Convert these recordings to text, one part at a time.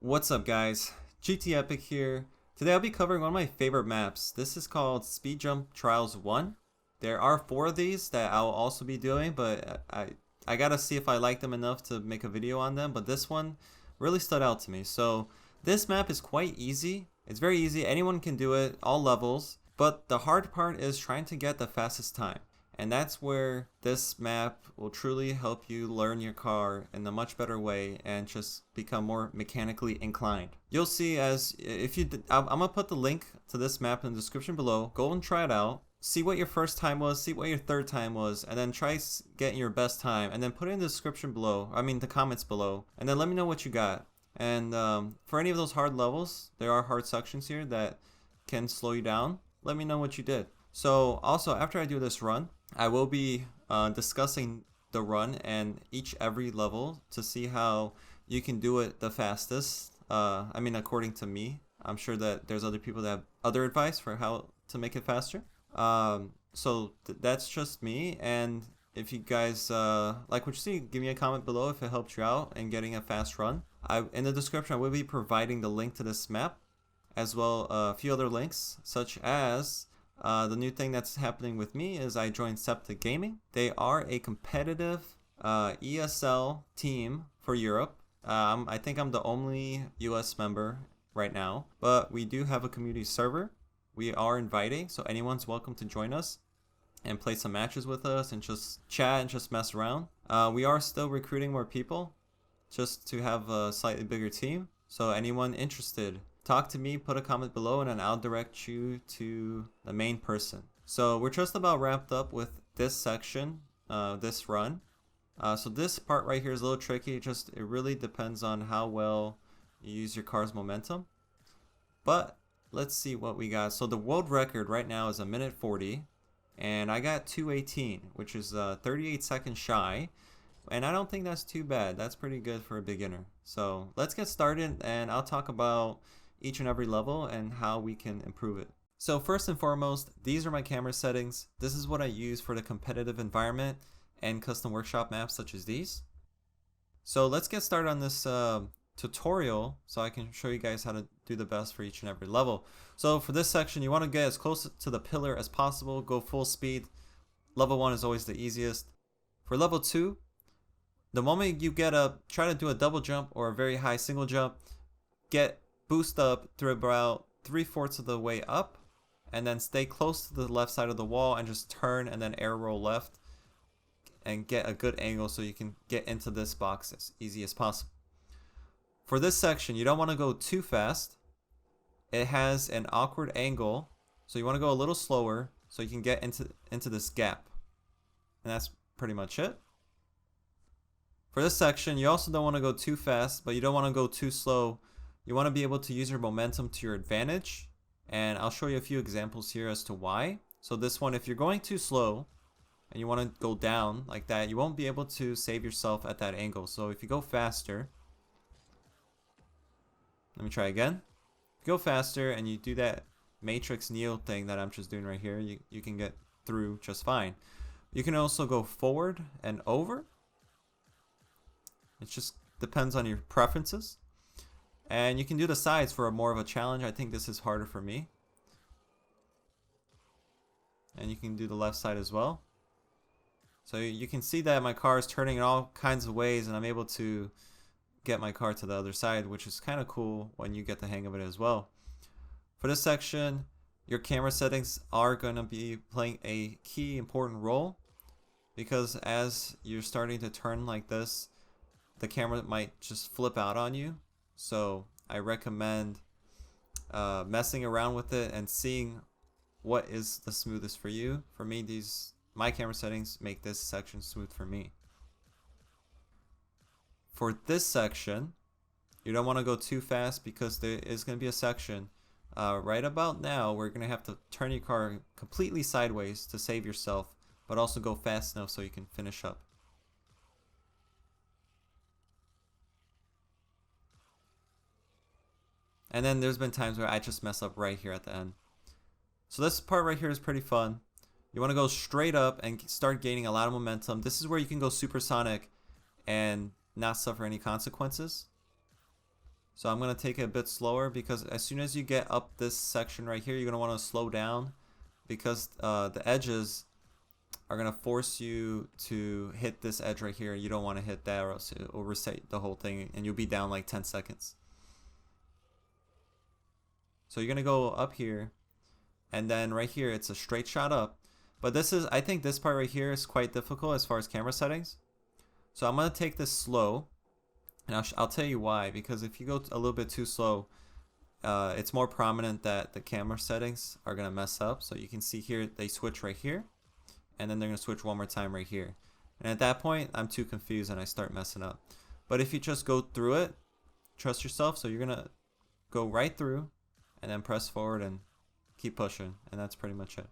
What's up guys, GT Epic here. Today I'll be covering one of my favorite maps. This is called Speed Jump Trials 1. There are 4 of these that I'll also be doing, but I gotta see if I like them enough to make a video on them, but this one really stood out to me. So this map is quite easy. It's very easy, anyone can do it, all levels, but the hard part is trying to get the fastest time. And that's where this map will truly help you learn your car in a much better way and just become more mechanically inclined. You'll see I'm gonna put the link to this map in the description below. Go and try it out. See what your first time was, see what your third time was, and then try getting your best time. And then put it in the description below, the comments below, and then let me know what you got. And for any of those hard levels, there are hard sections here that can slow you down. Let me know what you did. So also after I do this run, I will be discussing the run and every level to see how you can do it the fastest. According to me. I'm sure that there's other people that have other advice for how to make it faster. That's just me. And if you guys like what you see, give me a comment below if it helped you out in getting a fast run. In the description, I will be providing the link to this map, as well a few other links, such as the new thing that's happening with me is I joined Septa Gaming. They are a competitive ESL team for Europe. I think I'm the only US member right now, but we do have a community server. We are inviting, so anyone's welcome to join us and play some matches with us and just chat and just mess around. We are still recruiting more people just to have a slightly bigger team, so anyone interested, talk to me, put a comment below, and then I'll direct you to the main person. So we're just about wrapped up with this section, this run. So this part right here is a little tricky. It really depends on how well you use your car's momentum. But let's see what we got. So the world record right now is 1:40, and I got 2:18, which is 38 seconds shy. And I don't think that's too bad. That's pretty good for a beginner. So let's get started, and I'll talk about each and every level and how we can improve it. So first and foremost, these are my camera settings. This is what I use for the competitive environment and custom workshop maps such as these. So let's get started on this tutorial so I can show you guys how to do the best for each and every level. So for this section, you want to get as close to the pillar as possible, go full speed. Level 1 is always the easiest. For level 2, the moment you try to do a double jump or a very high single jump, boost up through about 3/4 of the way up, and then stay close to the left side of the wall and just turn and then air roll left and get a good angle so you can get into this box as easy as possible. For this section, you don't want to go too fast. It has an awkward angle, so you want to go a little slower so you can get into this gap. And that's pretty much it. For this section, you also don't want to go too fast, but you don't want to go too slow. You want to be able to use your momentum to your advantage, and I'll show you a few examples here as to why. So this one, if you're going too slow and you want to go down like that, you won't be able to save yourself at that angle. So if you go faster, let me try again. If you go faster and you do that Matrix Neo thing that I'm just doing right here, you can get through just fine. You can also go forward and over. It just depends on your preferences. And you can do the sides for more of a challenge. I think this is harder for me. And you can do the left side as well. So you can see that my car is turning in all kinds of ways, and I'm able to get my car to the other side, which is kind of cool when you get the hang of it as well. For this section, your camera settings are going to be playing a key important role, because as you're starting to turn like this, the camera might just flip out on you. So I recommend messing around with it and seeing what is the smoothest for you. For me, my camera settings make this section smooth for me. For this section, you don't want to go too fast, because there is going to be a section right about now where you're going to have to turn your car completely sideways to save yourself, but also go fast enough so you can finish up. And then there's been times where I just mess up right here at the end. So this part right here is pretty fun. You want to go straight up and start gaining a lot of momentum. This is where you can go supersonic and not suffer any consequences. So I'm going to take it a bit slower because as soon as you get up this section right here, you're going to want to slow down because the edges are going to force you to hit this edge right here. You don't want to hit that or else it will reset the whole thing and you'll be down like 10 seconds. So you're going to go up here and then right here it's a straight shot up. But this is, I think this part right here is quite difficult as far as camera settings. So I'm going to take this slow. And I'll tell you why, because if you go a little bit too slow, it's more prominent that the camera settings are going to mess up. So you can see here, they switch right here, and then they're going to switch one more time right here. And at that point, I'm too confused and I start messing up. But if you just go through it, trust yourself. So you're going to go right through and then press forward and keep pushing. And that's pretty much it.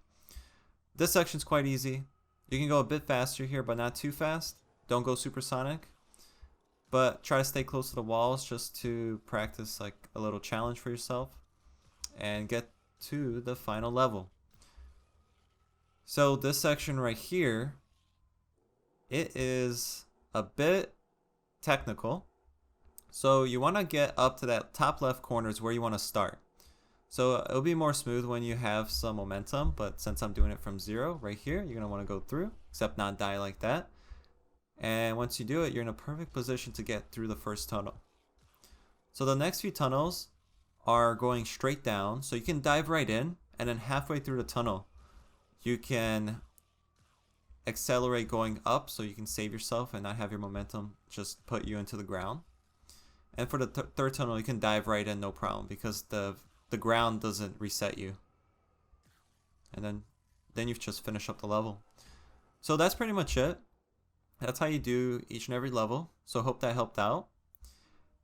This section's quite easy. You can go a bit faster here, but not too fast. Don't go supersonic. But try to stay close to the walls just to practice like a little challenge for yourself and get to the final level. So this section right here, it is a bit technical. So you want to get up to that top left corner is where you want to start. So it'll be more smooth when you have some momentum, but since I'm doing it from 0 right here, you're going to want to go through, except not die like that. And once you do it, you're in a perfect position to get through the first tunnel. So the next few tunnels are going straight down. So you can dive right in, and then halfway through the tunnel, you can accelerate going up so you can save yourself and not have your momentum just put you into the ground. And for the third tunnel, you can dive right in, no problem, because the ground doesn't reset you. And then you've just finished up the level. So that's pretty much it. That's how you do each and every level. So hope that helped out.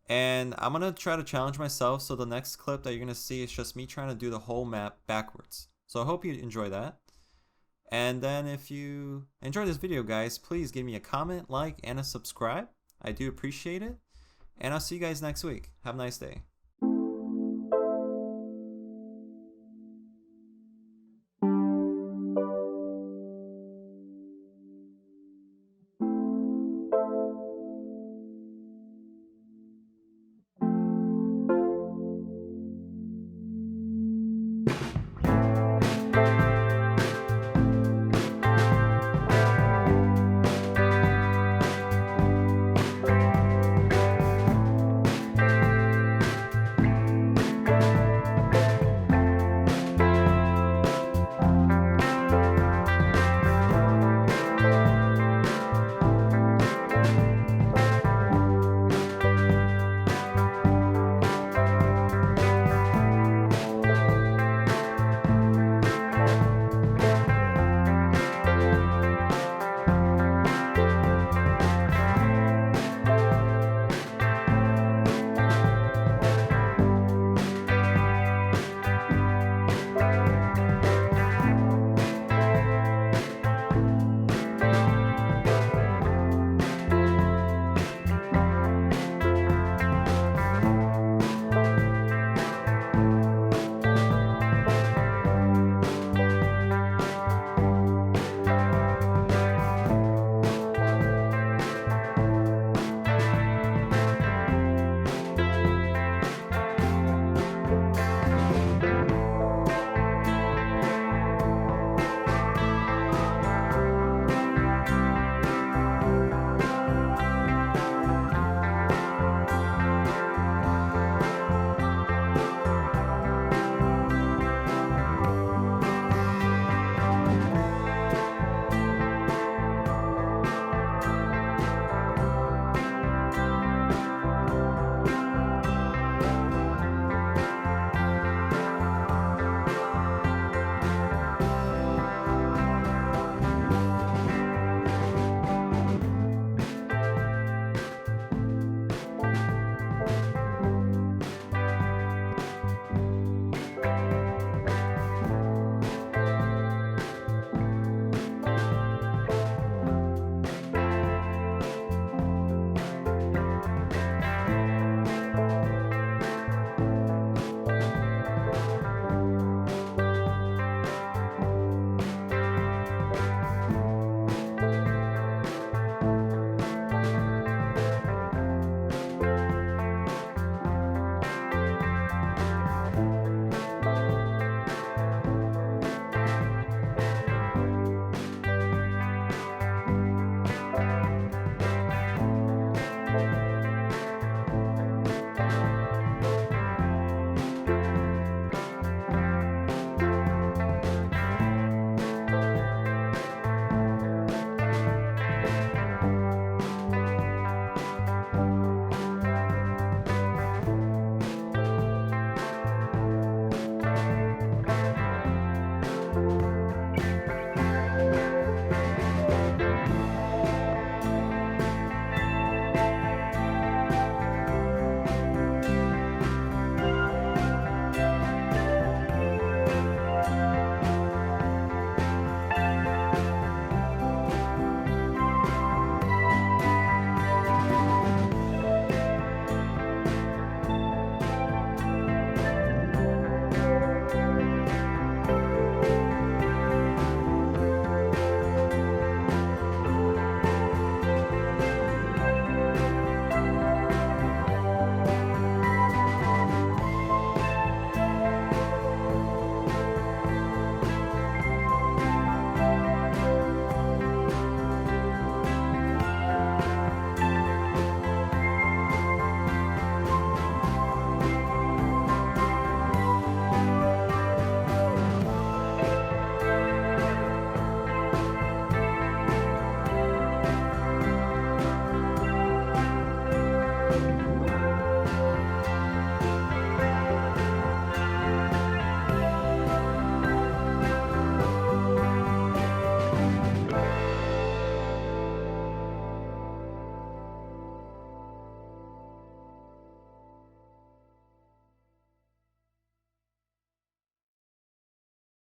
And I'm going to try to challenge myself. So the next clip that you're going to see is just me trying to do the whole map backwards. So I hope you enjoy that. And then if you enjoyed this video, guys, please give me a comment, like, and a subscribe. I do appreciate it. And I'll see you guys next week. Have a nice day.